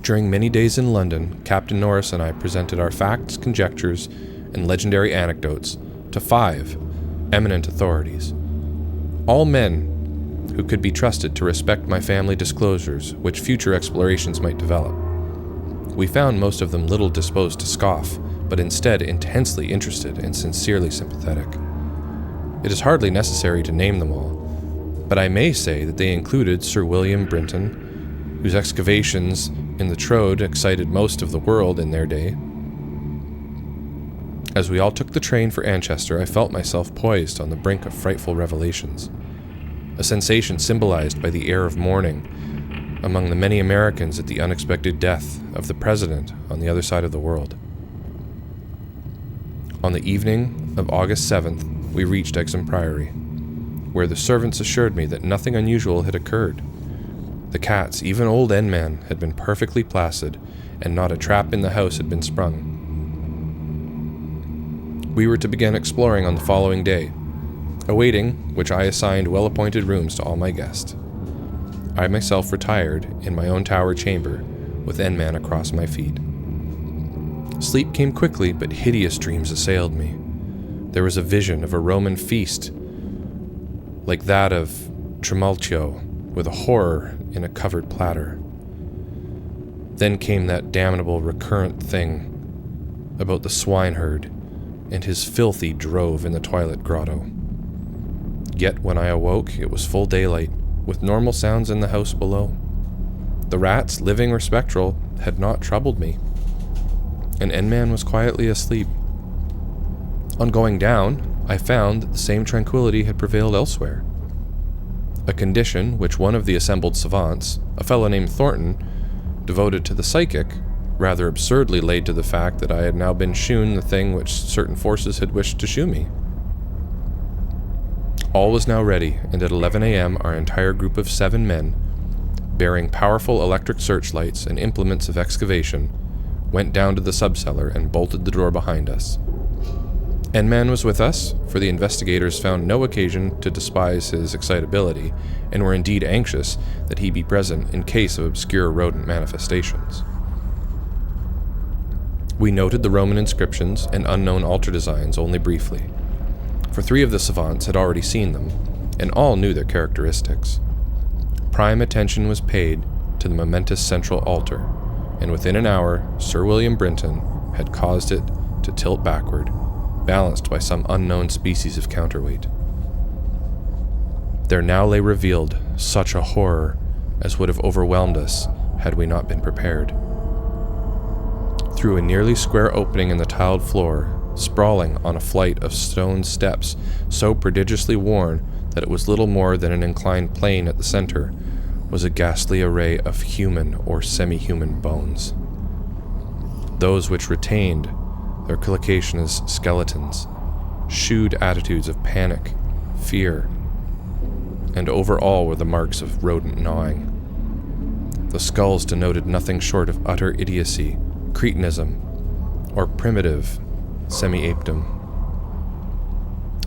During many days in London, Captain Norris and I presented our facts, conjectures, and legendary anecdotes to 5 eminent authorities, all men who could be trusted to respect my family disclosures which future explorations might develop. We found most of them little disposed to scoff, but instead intensely interested and sincerely sympathetic. It is hardly necessary to name them all, but I may say that they included Sir William Brinton, whose excavations in the Trode excited most of the world in their day. As we all took the train for Anchester, I felt myself poised on the brink of frightful revelations, a sensation symbolized by the air of mourning among the many Americans at the unexpected death of the President on the other side of the world. On the evening of August 7th, we reached Exham Priory, where the servants assured me that nothing unusual had occurred. The cats, even old N-Man, had been perfectly placid, and not a trap in the house had been sprung. We were to begin exploring on the following day, awaiting which I assigned well-appointed rooms to all my guests. I myself retired in my own tower chamber, with N-Man across my feet. Sleep came quickly, but hideous dreams assailed me. There was a vision of a Roman feast, like that of Trimalchio, with a horror in a covered platter. Then came that damnable recurrent thing about the swineherd and his filthy drove in the Twilit Grotto. Yet when I awoke, it was full daylight, with normal sounds in the house below. The rats, living or spectral, had not troubled me, and N-Man was quietly asleep. On going down, I found that the same tranquility had prevailed elsewhere, a condition which one of the assembled savants, a fellow named Thornton, devoted to the psychic, rather absurdly laid to the fact that I had now been shewn the thing which certain forces had wished to shew me. All was now ready, and at 11 a.m. our entire group of 7 men, bearing powerful electric searchlights and implements of excavation, went down to the subcellar and bolted the door behind us. N-Man was with us, for the investigators found no occasion to despise his excitability, and were indeed anxious that he be present in case of obscure rodent manifestations. We noted the Roman inscriptions and unknown altar designs only briefly, for 3 of the savants had already seen them, and all knew their characteristics. Prime attention was paid to the momentous central altar, and within an hour, Sir William Brinton had caused it to tilt backward, balanced by some unknown species of counterweight. There now lay revealed such a horror as would have overwhelmed us had we not been prepared. Through a nearly square opening in the tiled floor, sprawling on a flight of stone steps so prodigiously worn that it was little more than an inclined plane at the center, was a ghastly array of human or semi-human bones. Those which retained their collocation as skeletons, shewed attitudes of panic, fear, and over all were the marks of rodent gnawing. The skulls denoted nothing short of utter idiocy, cretinism, or primitive semi-apedom.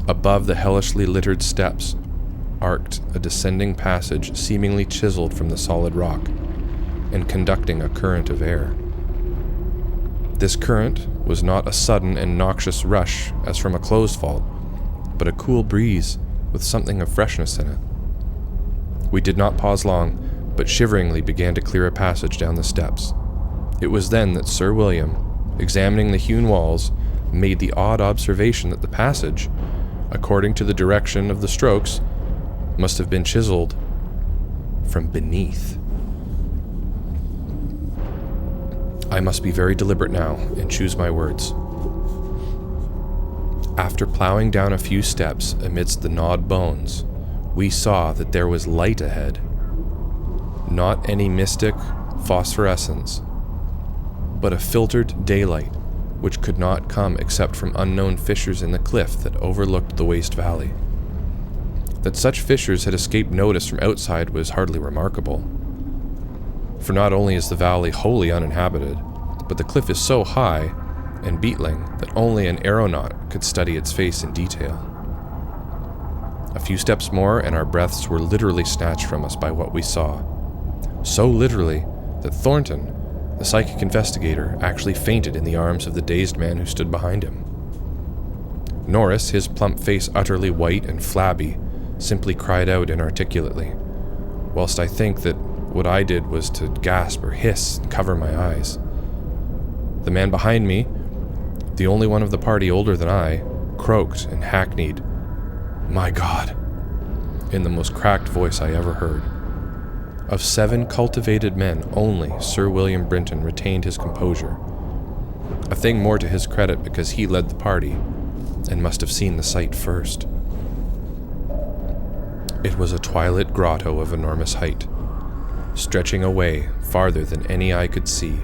Above the hellishly littered steps arced a descending passage seemingly chiseled from the solid rock and conducting a current of air. This current was not a sudden and noxious rush as from a closed vault, but a cool breeze with something of freshness in it. We did not pause long, but shiveringly began to clear a passage down the steps. It was then that Sir William, examining the hewn walls, made the odd observation that the passage, according to the direction of the strokes, must have been chiseled from beneath. I must be very deliberate now and choose my words. After plowing down a few steps amidst the gnawed bones, we saw that there was light ahead. Not any mystic phosphorescence, but a filtered daylight which could not come except from unknown fissures in the cliff that overlooked the waste valley. That such fissures had escaped notice from outside was hardly remarkable, for not only is the valley wholly uninhabited, but the cliff is so high and beetling that only an aeronaut could study its face in detail. A few steps more and our breaths were literally snatched from us by what we saw, so literally that Thornton, The psychic investigator actually fainted in the arms of the dazed man who stood behind him. Norris, his plump face utterly white and flabby, simply cried out inarticulately, whilst I think that what I did was to gasp or hiss and cover my eyes. The man behind me, the only one of the party older than I, croaked and hackneyed, "My God," in the most cracked voice I ever heard. Of 7 cultivated men, only Sir William Brinton retained his composure. A thing more to his credit because he led the party, and must have seen the sight first. It was a twilit grotto of enormous height, stretching away farther than any eye could see.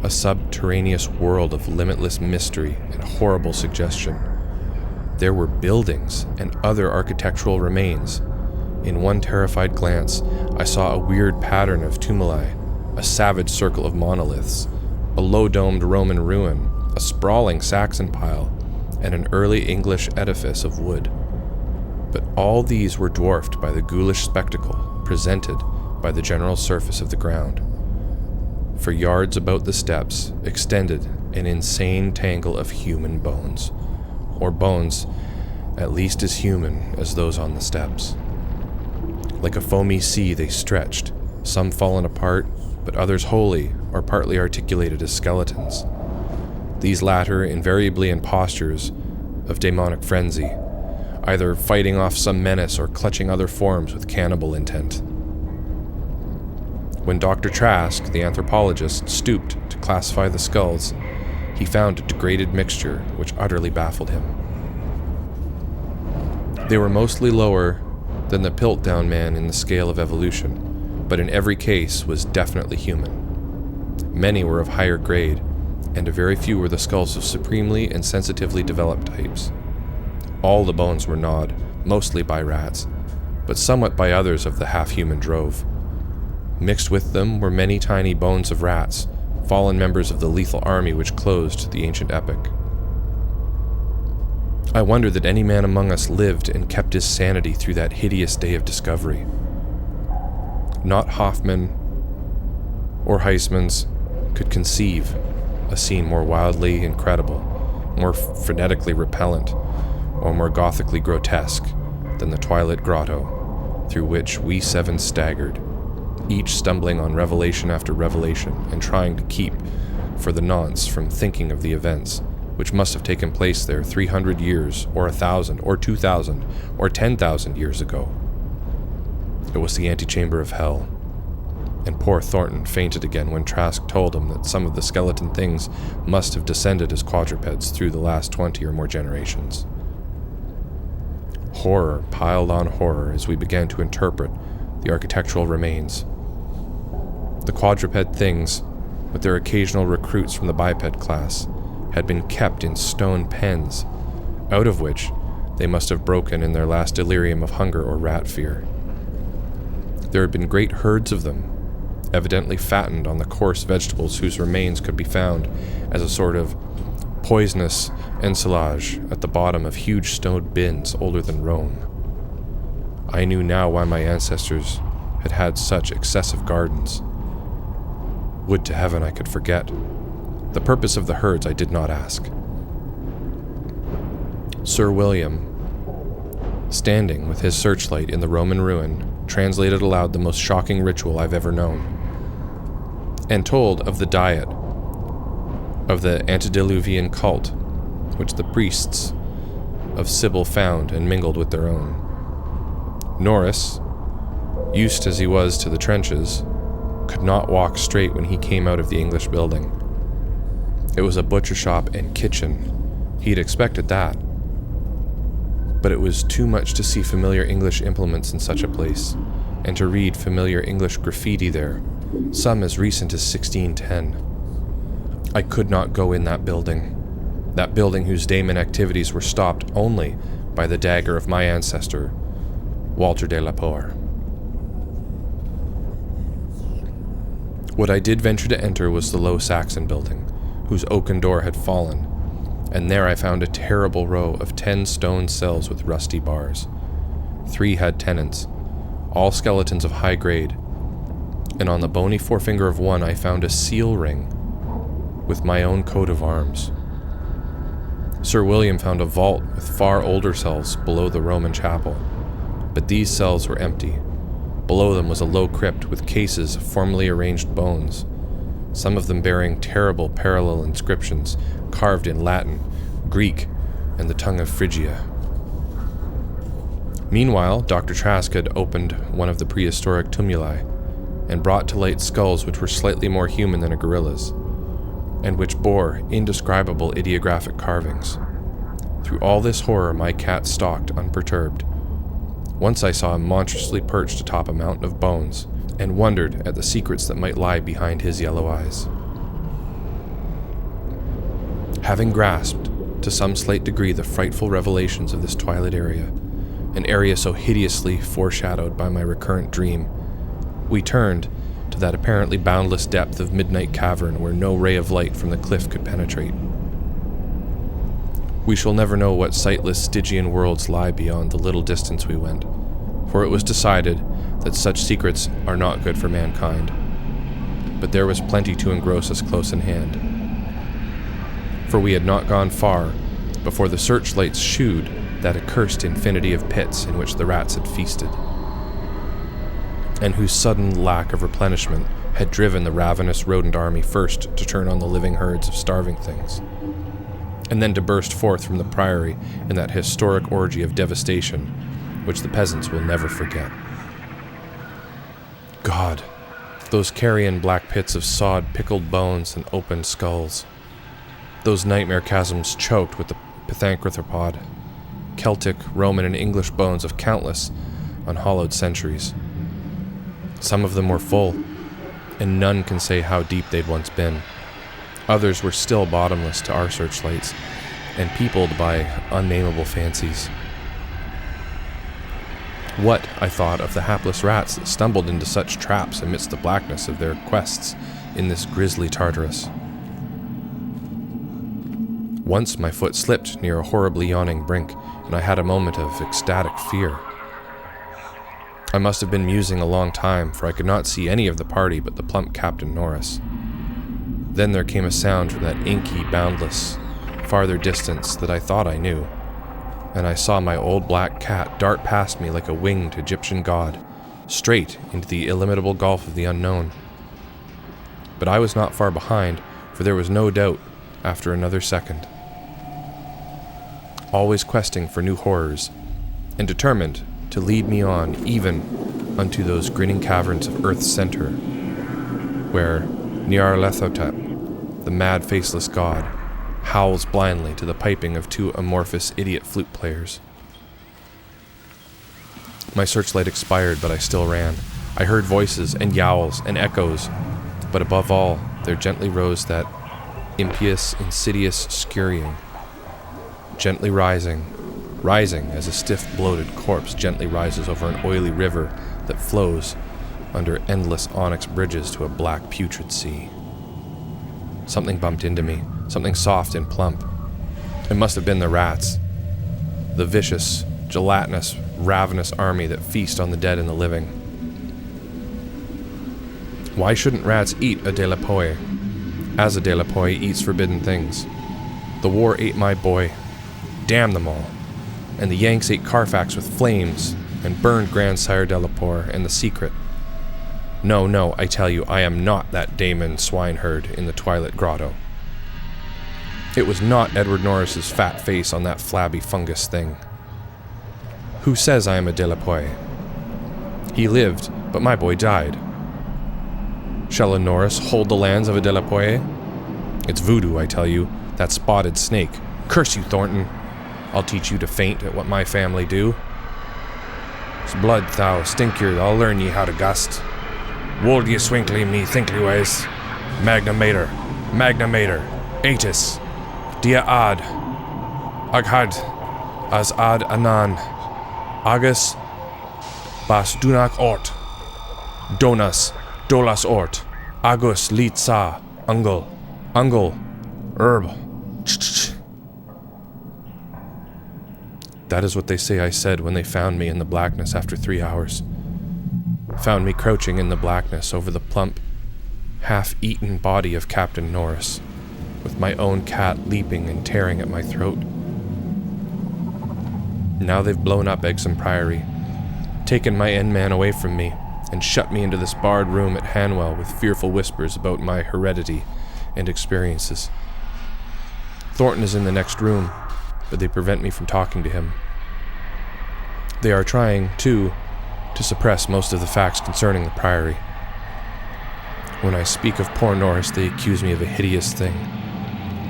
A subterraneous world of limitless mystery and horrible suggestion. There were buildings and other architectural remains. In one terrified glance, I saw a weird pattern of tumuli, a savage circle of monoliths, a low-domed Roman ruin, a sprawling Saxon pile, and an early English edifice of wood. But all these were dwarfed by the ghoulish spectacle presented by the general surface of the ground. For yards about the steps extended an insane tangle of human bones, or bones at least as human as those on the steps. Like a foamy sea they stretched, some fallen apart, but others wholly or partly articulated as skeletons. These latter invariably in postures of demonic frenzy, either fighting off some menace or clutching other forms with cannibal intent. When Dr. Trask, the anthropologist, stooped to classify the skulls, he found a degraded mixture which utterly baffled him. They were mostly lower than the Piltdown man in the scale of evolution, but in every case was definitely human. Many were of higher grade, and a very few were the skulls of supremely and sensitively developed types. All the bones were gnawed, mostly by rats, but somewhat by others of the half-human drove. Mixed with them were many tiny bones of rats, fallen members of the lethal army which closed the ancient epic. I wonder that any man among us lived and kept his sanity through that hideous day of discovery. Not Hoffman or Heisman's could conceive a scene more wildly incredible, more frenetically repellent, or more gothically grotesque than the twilit grotto through which we 7 staggered, each stumbling on revelation after revelation and trying to keep, for the nonce, from thinking of the events which must have taken place there 300 years, or 1,000, or 2,000, or 10,000 years ago. It was the antechamber of hell, and poor Thornton fainted again when Trask told him that some of the skeleton things must have descended as quadrupeds through the last 20 or more generations. Horror piled on horror as we began to interpret the architectural remains. The quadruped things, with their occasional recruits from the biped class, had been kept in stone pens, out of which they must have broken in their last delirium of hunger or rat fear. There had been great herds of them, evidently fattened on the coarse vegetables whose remains could be found as a sort of poisonous ensilage at the bottom of huge stone bins older than Rome. I knew now why my ancestors had had such excessive gardens. Would to heaven I could forget. The purpose of the herds I did not ask. Sir William, standing with his searchlight in the Roman ruin, translated aloud the most shocking ritual I've ever known, and told of the diet of the antediluvian cult, which the priests of Sybil found and mingled with their own. Norris, used as he was to the trenches, could not walk straight when he came out of the English building. It was a butcher shop and kitchen. He'd expected that. But it was too much to see familiar English implements in such a place, and to read familiar English graffiti there, some as recent as 1610. I could not go in that building whose daemon activities were stopped only by the dagger of my ancestor, Walter de la Poer. What I did venture to enter was the low Saxon building, whose oaken door had fallen, and there I found a terrible row of 10 stone cells with rusty bars. 3 had tenants, all skeletons of high grade, and on the bony forefinger of one I found a seal ring with my own coat of arms. Sir William found a vault with far older cells below the Roman chapel, but these cells were empty. Below them was a low crypt with cases of formally arranged bones, some of them bearing terrible parallel inscriptions carved in Latin, Greek, and the tongue of Phrygia. Meanwhile, Dr. Trask had opened one of the prehistoric tumuli and brought to light skulls which were slightly more human than a gorilla's, and which bore indescribable ideographic carvings. Through all this horror my cat stalked unperturbed. Once I saw him monstrously perched atop a mountain of bones, and wondered at the secrets that might lie behind his yellow eyes. Having grasped, to some slight degree, the frightful revelations of this twilight area, an area so hideously foreshadowed by my recurrent dream, we turned to that apparently boundless depth of midnight cavern where no ray of light from the cliff could penetrate. We shall never know what sightless Stygian worlds lie beyond the little distance we went, for it was decided that such secrets are not good for mankind. But there was plenty to engross us close in hand. For we had not gone far before the searchlights shewed that accursed infinity of pits in which the rats had feasted, and whose sudden lack of replenishment had driven the ravenous rodent army first to turn on the living herds of starving things, and then to burst forth from the priory in that historic orgy of devastation which the peasants will never forget. God, those carrion black pits of sawed, pickled bones and opened skulls. Those nightmare chasms choked with the pithecanthropod, Celtic, Roman, and English bones of countless unhallowed centuries. Some of them were full, and none can say how deep they'd once been. Others were still bottomless to our searchlights, and peopled by unnameable fancies. What, I thought, of the hapless rats that stumbled into such traps amidst the blackness of their quests in this grisly Tartarus? Once my foot slipped near a horribly yawning brink, and I had a moment of ecstatic fear. I must have been musing a long time, for I could not see any of the party but the plump Captain Norris. Then there came a sound from that inky, boundless, farther distance that I thought I knew, and I saw my old black cat dart past me like a winged Egyptian god, straight into the illimitable gulf of the unknown. But I was not far behind, for there was no doubt after another second. Always questing for new horrors, and determined to lead me on even unto those grinning caverns of Earth's center, where Nyarlathotep, the mad faceless god, howls blindly to the piping of two amorphous idiot flute players. My searchlight expired, but I still ran. I heard voices and yowls and echoes, but above all, there gently rose that impious, insidious scurrying, gently rising as a stiff, bloated corpse gently rises over an oily river that flows under endless onyx bridges to a black, putrid sea. Something bumped into me, something soft and plump. It must have been the rats, the vicious, gelatinous, ravenous army that feast on the dead and the living. Why shouldn't rats eat a delapoi, as a delapoi eats forbidden things? The war ate my boy. Damn them all. And the Yanks ate Carfax with flames and burned Grandsire Delapore and the secret. No, I tell you, I am not that daemon swineherd in the Twilit Grotto. It was not Edward Norris's fat face on that flabby fungus thing. Who says I am a Delapoi? He lived, but my boy died. Shall a Norris hold the lands of a Delapoi? It's voodoo, I tell you, that spotted snake. Curse you, Thornton. I'll teach you to faint at what my family do. S'blood thou, stinker, I'll learn ye how to gust. Wold ye swinkly me thinkly ways. Magna Mater, Atis, Dia Ad, Aghad, As Ad Anan, Agus, Bas Dunak Ort, Donas, Dolas Ort, Agus Litsa, Ungle, Herb. That is what they say I said when they found me in the blackness after 3 hours. found me crouching in the blackness over the plump, half-eaten body of Captain Norris, with my own cat leaping and tearing at my throat. Now they've blown up Exham Priory, taken my end-man away from me, and shut me into this barred room at Hanwell with fearful whispers about my heredity and experiences. Thornton is in the next room, but they prevent me from talking to him. They are trying, too, to suppress most of the facts concerning the Priory. When I speak of poor Norris, they accuse me of a hideous thing.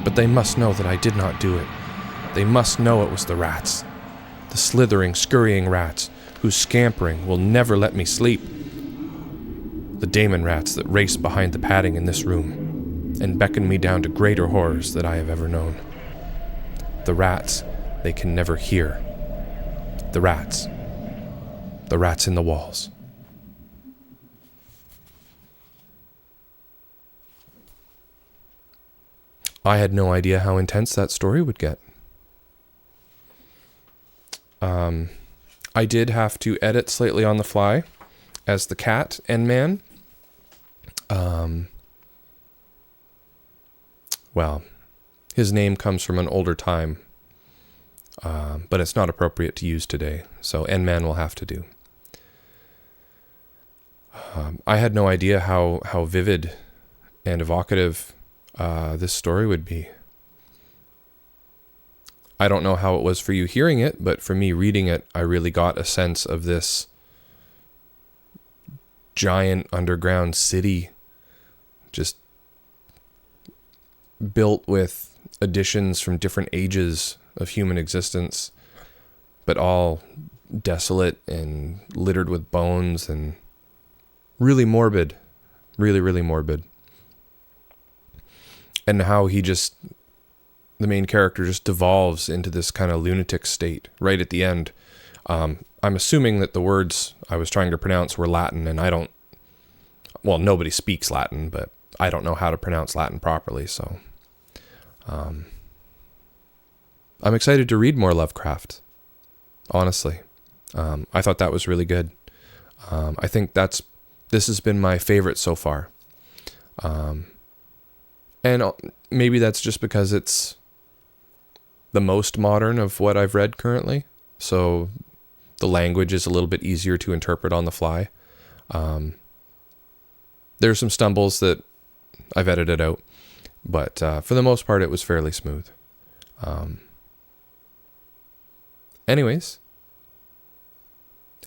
But they must know that I did not do it. They must know it was the rats. The slithering, scurrying rats, whose scampering will never let me sleep. The daemon rats that race behind the padding in this room, and beckon me down to greater horrors that I have ever known. The rats they can never hear. The rats in the walls. I had no idea how intense that story would get. I did have to edit slightly on the fly as the cat and man. Well, his name comes from an older time, but it's not appropriate to use today, so N-Man will have to do. I had no idea how vivid and evocative this story would be. I don't know how it was for you hearing it, but for me reading it, I really got a sense of this giant underground city, just built with additions from different ages of human existence, but all desolate and littered with bones and really morbid, really morbid. And how the main character just devolves into this kind of lunatic state right at the end. I'm assuming that the words I was trying to pronounce were Latin, and nobody speaks Latin, but I don't know how to pronounce Latin properly, so I'm excited to read more Lovecraft, honestly. I thought that was really good. I think this has been my favorite so far. And maybe that's just because it's the most modern of what I've read currently, so the language is a little bit easier to interpret on the fly. There's some stumbles that I've edited out, but for the most part, it was fairly smooth. Anyways,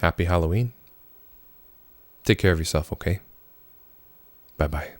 happy Halloween. Take care of yourself, okay? Bye-bye.